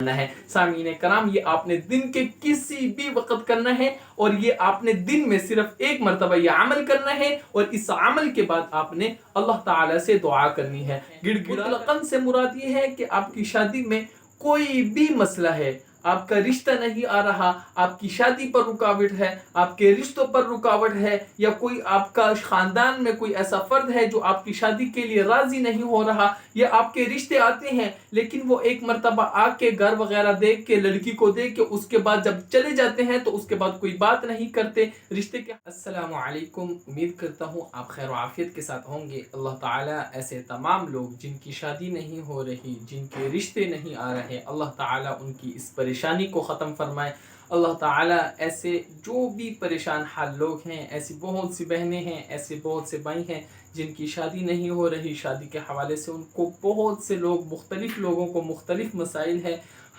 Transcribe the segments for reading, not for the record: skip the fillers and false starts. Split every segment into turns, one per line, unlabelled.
ہے۔ سامعین کرام، یہ آپ نے دن کے کسی بھی وقت کرنا ہے اور یہ آپ نے دن میں صرف ایک مرتبہ یہ عمل کرنا ہے اور اس عمل کے بعد آپ نے اللہ تعالی سے دعا کرنی ہے۔ مطلقاً سے مراد یہ ہے کہ آپ کی شادی میں کوئی بھی مسئلہ ہے، آپ کا رشتہ نہیں آ رہا، آپ کی شادی پر رکاوٹ ہے، آپ کے رشتوں پر رکاوٹ ہے، یا کوئی آپ کا خاندان میں کوئی ایسا فرد ہے جو آپ کی شادی کے لیے راضی نہیں ہو رہا، یا آپ کے رشتے آتے ہیں لیکن وہ ایک مرتبہ آ کے گھر وغیرہ دیکھ کے، لڑکی کو دیکھ کے، اس کے بعد جب چلے جاتے ہیں تو اس کے بعد کوئی بات نہیں کرتے رشتے کے۔ السلام علیکم، امید کرتا ہوں آپ خیر و عافیت کے ساتھ ہوں گے۔ اللہ تعالیٰ ایسے تمام لوگ جن کی شادی نہیں ہو رہی، جن کے رشتے نہیں آ رہے، اللہ تعالیٰ ان کی اس پریشانی کو ختم فرمائے۔ اللہ تعالیٰ ایسے جو بھی پریشان حال لوگ ہیں، ایسی بہت سی بہنیں ہیں، ایسے بہت سے بھائی ہیں جن کی شادی نہیں ہو رہی، شادی کے حوالے سے ان کو بہت سے لوگ، مختلف لوگوں کو مختلف مسائل ہے،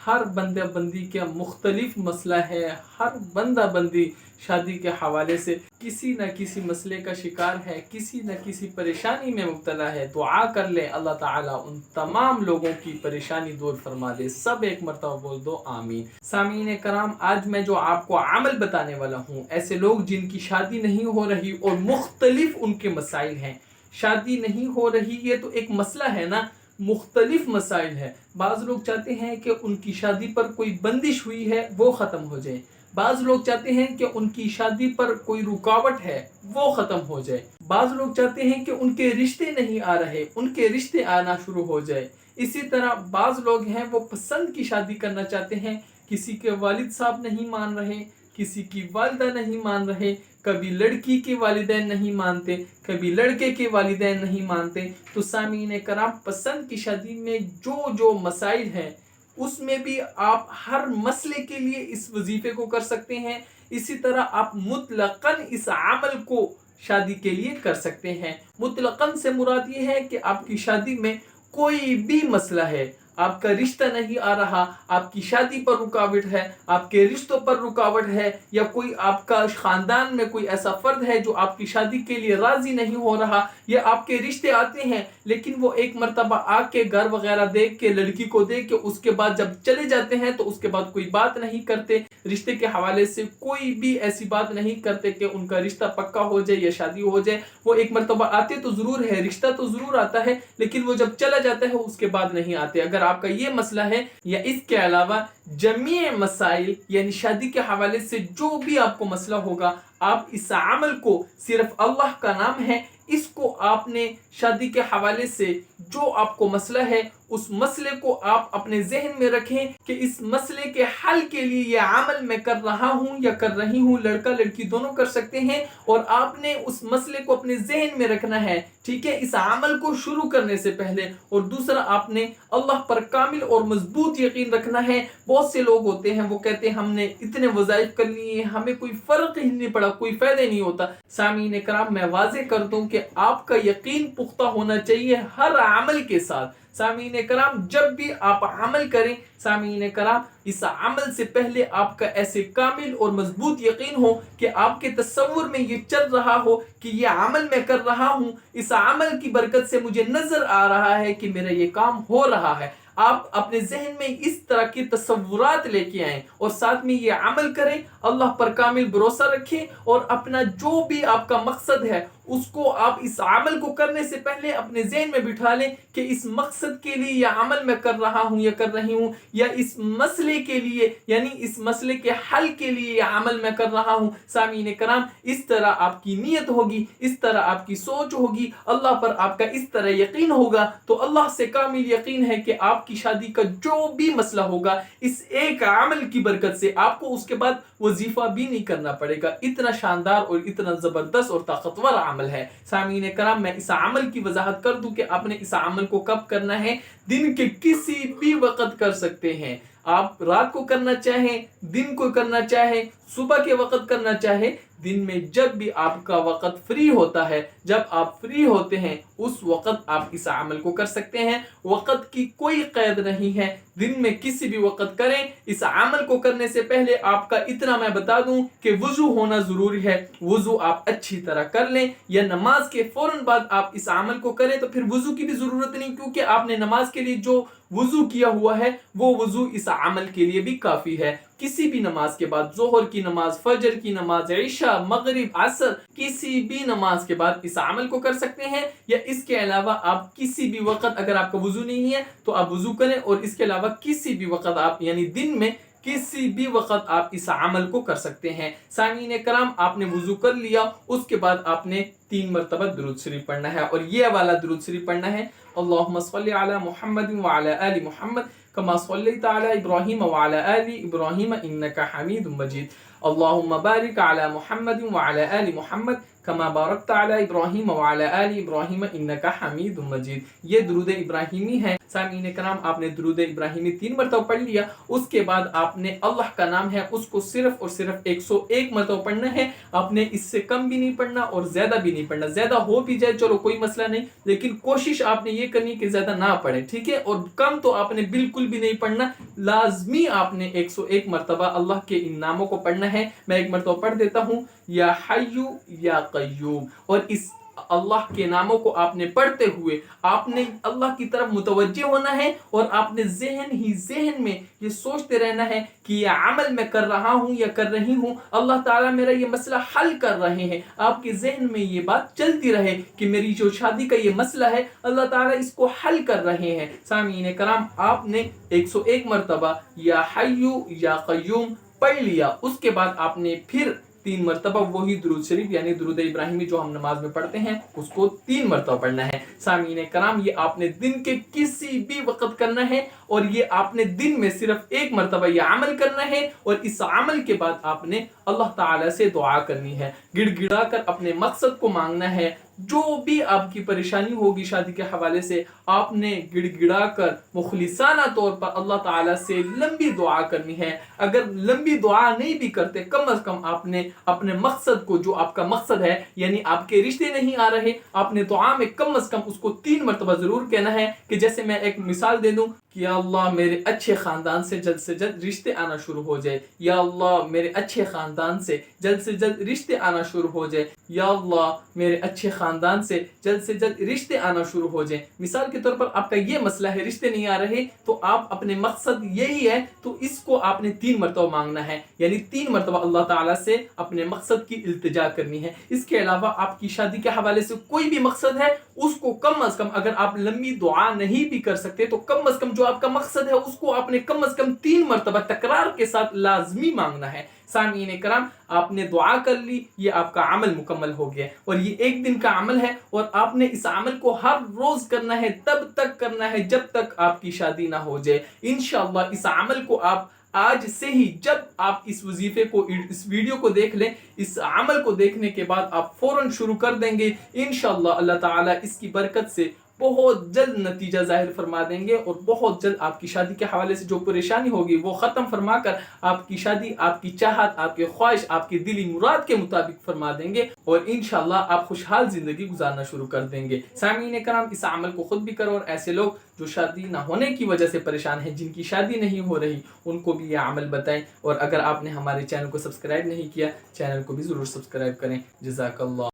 ہر بندہ بندی کا مختلف مسئلہ ہے، ہر بندہ بندی شادی کے حوالے سے کسی نہ کسی مسئلے کا شکار ہے، کسی نہ کسی پریشانی میں مبتلا ہے۔ دعا کر لے اللہ تعالیٰ ان تمام لوگوں کی پریشانی دور فرما دے۔ سب ایک مرتبہ بول دو آمین۔ سامعین کرام، آج میں جو آپ کو عمل بتانے والا ہوں، ایسے لوگ جن کی شادی نہیں ہو رہی اور مختلف ان کے مسائل ہیں۔ شادی نہیں ہو رہی، یہ تو ایک مسئلہ ہے نا، مختلف مسائل ہے۔ بعض لوگ چاہتے ہیں کہ ان کی شادی پر کوئی بندش ہوئی ہے وہ ختم ہو جائے، بعض لوگ چاہتے ہیں کہ ان کی شادی پر کوئی رکاوٹ ہے وہ ختم ہو جائے، بعض لوگ چاہتے ہیں کہ ان کے رشتے نہیں آ رہے، ان کے رشتے آنا شروع ہو جائے۔ اسی طرح بعض لوگ ہیں وہ پسند کی شادی کرنا چاہتے ہیں، کسی کے والد صاحب نہیں مان رہے، کسی کی والدہ نہیں مان رہے، کبھی لڑکی کے والدین نہیں مانتے، کبھی لڑکے کے والدین نہیں مانتے۔ تو سامعین کرام، پسند کی شادی میں جو مسائل ہیں اس میں بھی آپ ہر مسئلے کے لیے اس وظیفے کو کر سکتے ہیں۔ اسی طرح آپ مطلقاً اس عمل کو شادی کے لیے کر سکتے ہیں۔ مطلقاً سے مراد یہ ہے کہ آپ کی شادی میں کوئی بھی مسئلہ ہے، آپ کا رشتہ نہیں آ رہا، آپ کی شادی پر رکاوٹ ہے، آپ کے رشتوں پر رکاوٹ ہے، یا کوئی آپ کا خاندان میں کوئی ایسا فرد ہے جو آپ کی شادی کے لیے راضی نہیں ہو رہا، یا آپ کے رشتے آتے ہیں لیکن وہ ایک مرتبہ آ کے گھر وغیرہ دیکھ کے، لڑکی کو دیکھ کے، اس کے بعد جب چلے جاتے ہیں تو اس کے بعد کوئی بات نہیں کرتے رشتے کے حوالے سے، کوئی بھی ایسی بات نہیں کرتے کہ ان کا رشتہ پکا ہو جائے یا شادی ہو جائے۔ وہ ایک مرتبہ آتے تو ضرور ہے، رشتہ تو ضرور آتا ہے، لیکن وہ جب چلا جاتا ہے اس کے بعد نہیں آتے۔ اگر آپ کا یہ مسئلہ ہے یا اس کے علاوہ جمیع مسائل، یعنی شادی کے حوالے سے جو بھی آپ کو مسئلہ ہوگا، آپ اس عمل کو، صرف اللہ کا نام ہے، اس کو آپ نے شادی کے حوالے سے جو آپ کو مسئلہ ہے اس مسئلے کو آپ اپنے ذہن میں رکھیں کہ اس مسئلے کے حل کے لیے یہ عمل میں کر رہا ہوں یا کر رہی ہوں، لڑکا لڑکی دونوں کر سکتے ہیں، اور آپ نے اس مسئلے کو اپنے ذہن میں رکھنا ہے، ٹھیک ہے، اس عمل کو شروع کرنے سے پہلے۔ اور دوسرا، آپ نے اللہ پر کامل اور مضبوط یقین رکھنا ہے۔ بہت سے لوگ ہوتے ہیں وہ کہتے ہیں ہم نے اتنے وظائف کر لیے، ہمیں کوئی فرق ہی نہیں پڑا، کوئی فائدہ نہیں ہوتا۔ سامعین کرام، میں واضح کر دوں کہ آپ کا یقین پختہ ہونا چاہیے ہر عمل کے ساتھ۔ سامعین کرام، جب بھی آپ عمل کریں، سامعین کرام، اس عمل سے پہلے آپ کا ایسے کامل اور مضبوط یقین ہو کہ آپ کے تصور میں یہ چل رہا ہو کہ یہ عمل میں کر رہا ہوں، اس عمل کی برکت سے مجھے نظر آ رہا ہے کہ میرا یہ کام ہو رہا ہے۔ آپ اپنے ذہن میں اس طرح کی تصورات لے کے آئیں اور ساتھ میں یہ عمل کریں، اللہ پر کامل بھروسہ رکھیں، اور اپنا جو بھی آپ کا مقصد ہے اس کو آپ اس عمل کو کرنے سے پہلے اپنے ذہن میں بٹھا لیں کہ اس مقصد کے لیے یہ عمل میں کر رہا ہوں یا کر رہی ہوں، یا اس مسئلے کے لیے، یعنی اس مسئلے کے حل کے لیے یہ عمل میں کر رہا ہوں۔ سامعین کرام، اس طرح آپ کی نیت ہوگی، اس طرح آپ کی سوچ ہوگی، اللہ پر آپ کا اس طرح یقین ہوگا، تو اللہ سے کامل یقین ہے کہ آپ کی شادی کا جو بھی مسئلہ ہوگا، اس ایک عمل کی برکت سے آپ کو اس کے بعد وظیفہ بھی نہیں کرنا پڑے گا۔ اتنا شاندار اور اتنا زبردست اور طاقتور عمل ہے۔ سامعین کرام، میں اس عمل کی وضاحت کر دوں کہ آپ نے اس عمل کو کب کرنا ہے۔ دن کے کسی بھی وقت کر سکتے ہیں، آپ رات کو کرنا چاہیں، دن کو کرنا چاہیں، صبح کے وقت کرنا چاہیں، دن میں جب بھی آپ کا وقت فری ہوتا ہے جب آپ فری ہوتے ہیں اس وقت آپ اس عمل کو کر سکتے ہیں. وقت کی کوئی قید نہیں ہے, دن میں کسی بھی وقت کریں. اس عمل کو کرنے سے پہلے آپ کا اتنا میں بتا دوں کہ وضو ہونا ضروری ہے. وضو آپ اچھی طرح کر لیں, یا نماز کے فوراً بعد آپ اس عمل کو کریں تو پھر وضو کی بھی ضرورت نہیں, کیونکہ آپ نے نماز کے لیے جو وضو کیا ہوا ہے وہ وضو اس عمل کے لیے بھی کافی ہے. کسی بھی نماز کے بعد, ظہر کی نماز, فجر کی نماز, عشاء, مغرب, عصر, کسی بھی نماز کے بعد اس عمل کو کر سکتے ہیں. یا اس کے علاوہ آپ کسی بھی وقت, اگر آپ کا وضو نہیں ہے تو آپ وضو کریں, اور اس کے علاوہ کسی بھی وقت آپ یعنی دن میں کسی بھی وقت آپ اس عمل کو کر سکتے ہیں. سامعین کرام, آپ نے وضو کر لیا, اس کے بعد آپ نے 3 مرتبہ درود شریف پڑھنا ہے, اور یہ والا درود شریف پڑھنا ہے: اللہم صلی علی محمد وعلی آل محمد کما صلیت علی ابراہیم وعلی آل ابراہیم انک حمید مجید. اللہم بارک علی محمد وعلی آل محمد کما بارکت علی ابراہیم وعلی آل ابراہیم انک حمید مجید. یہ درود ابراہیمی ہے. سامعین کرام, آپ نے درود ابراہیمی 3 مرتبہ پڑھ لیا. اس کے بعد آپ نے اللہ کا نام ہے اس کو صرف اور صرف 101 مرتبہ پڑھنا ہے. آپ نے اس سے کم بھی نہیں پڑھنا اور زیادہ بھی نہیں پڑھنا. زیادہ ہو بھی جائے چلو کوئی مسئلہ نہیں, لیکن کوشش آپ نے یہ کرنی کہ زیادہ نہ پڑھیں, ٹھیک ہے. اور کم تو آپ نے بالکل بھی نہیں پڑھنا, لازمی آپ نے 101 مرتبہ اللہ کے ان ناموں کو پڑھنا ہے. میں ایک مرتبہ پڑھ دیتا ہوں: یا حی یا قیوم. اور اس اللہ کے ناموں کو آپ نے پڑھتے ہوئے آپ نے اللہ کی طرف متوجہ ہونا ہے, اور آپ نے ذہن میں یہ سوچتے رہنا ہے کہ یہ عمل میں کر رہا ہوں یا کر رہی ہوں, اللہ تعالیٰ میرا یہ مسئلہ حل کر رہے ہیں. آپ کے ذہن میں یہ بات چلتی رہے کہ میری جو شادی کا یہ مسئلہ ہے اللہ تعالیٰ اس کو حل کر رہے ہیں. سامعین کرام, آپ نے 101 مرتبہ یا حی یا قیوم پڑھ لیا. اس کے بعد آپ نے پھر 3 مرتبہ وہی درود شریف یعنی درود ابراہیمی جو ہم نماز میں پڑھتے ہیں اس کو 3 مرتبہ پڑھنا ہے. سامعین کرام, یہ آپ نے دن کے کسی بھی وقت کرنا ہے, اور یہ آپ نے دن میں صرف 1 مرتبہ یہ عمل کرنا ہے. اور اس عمل کے بعد آپ نے اللہ تعالیٰ سے دعا کرنی ہے, گڑ گڑا کر اپنے مقصد کو مانگنا ہے. جو بھی آپ کی پریشانی ہوگی شادی کے حوالے سے, آپ نے گڑ گڑا کر مخلصانہ طور پر اللہ تعالیٰ سے لمبی دعا کرنی ہے. اگر لمبی دعا نہیں بھی کرتے, کم از کم آپ نے اپنے مقصد کو, جو آپ کا مقصد ہے یعنی آپ کے رشتے نہیں آ رہے, آپ نے دعا میں کم از کم اس کو 3 مرتبہ ضرور کہنا ہے. کہ جیسے میں ایک مثال دے دوں کہ یا اللہ میرے اچھے خاندان سے جلد رشتے آنا شروع ہو جائے, یا اللہ میرے اچھے خاندان سے جلد رشتے آنا شروع ہو جائے, یا اللہ میرے اچھے خاندان سے جلد رشتے آنا شروع ہو جائیں. مثال کے طور پر آپ کا یہ مسئلہ ہے, رشتے نہیں آ رہے, تو آپ اپنے مقصد یہی ہے تو اس کو آپ نے 3 مرتبہ مانگنا ہے, یعنی 3 مرتبہ اللہ تعالیٰ سے اپنے مقصد کی التجا کرنی ہے. اس کے علاوہ آپ کی شادی کے حوالے سے کوئی بھی مقصد ہے اس کو کم از کم, اگر آپ لمبی دعا نہیں بھی کر سکتے تو کم از کم جو آپ کا مقصد ہے اس کو آپ نے کم از کم 3 مرتبہ تکرار کے ساتھ لازمی مانگنا ہے. سامعین کرام, آپ نے دعا کر لی, یہ آپ کا عمل مکمل ہو گیا, اور یہ ایک دن کا عمل ہے, اور آپ نے اس عمل کو ہر روز کرنا ہے, تب تک کرنا ہے جب تک آپ کی شادی نہ ہو جائے. انشاءاللہ اس عمل کو آپ آج سے ہی, جب آپ اس وظیفے کو, اس ویڈیو کو دیکھ لیں, اس عمل کو دیکھنے کے بعد آپ فوراً شروع کر دیں گے. انشاءاللہ اللہ تعالیٰ اس کی برکت سے بہت جلد نتیجہ ظاہر فرما دیں گے, اور بہت جلد آپ کی شادی کے حوالے سے جو پریشانی ہوگی وہ ختم فرما کر آپ کی شادی, آپ کی چاہت, آپ کی خواہش, آپ کی دلی مراد کے مطابق فرما دیں گے, اور انشاءاللہ آپ خوشحال زندگی گزارنا شروع کر دیں گے. سامعین کرام, اس عمل کو خود بھی کرو, اور ایسے لوگ جو شادی نہ ہونے کی وجہ سے پریشان ہیں, جن کی شادی نہیں ہو رہی, ان کو بھی یہ عمل بتائیں. اور اگر آپ نے ہمارے چینل کو سبسکرائب نہیں کیا, چینل کو بھی ضرور سبسکرائب کریں. جزاک اللہ.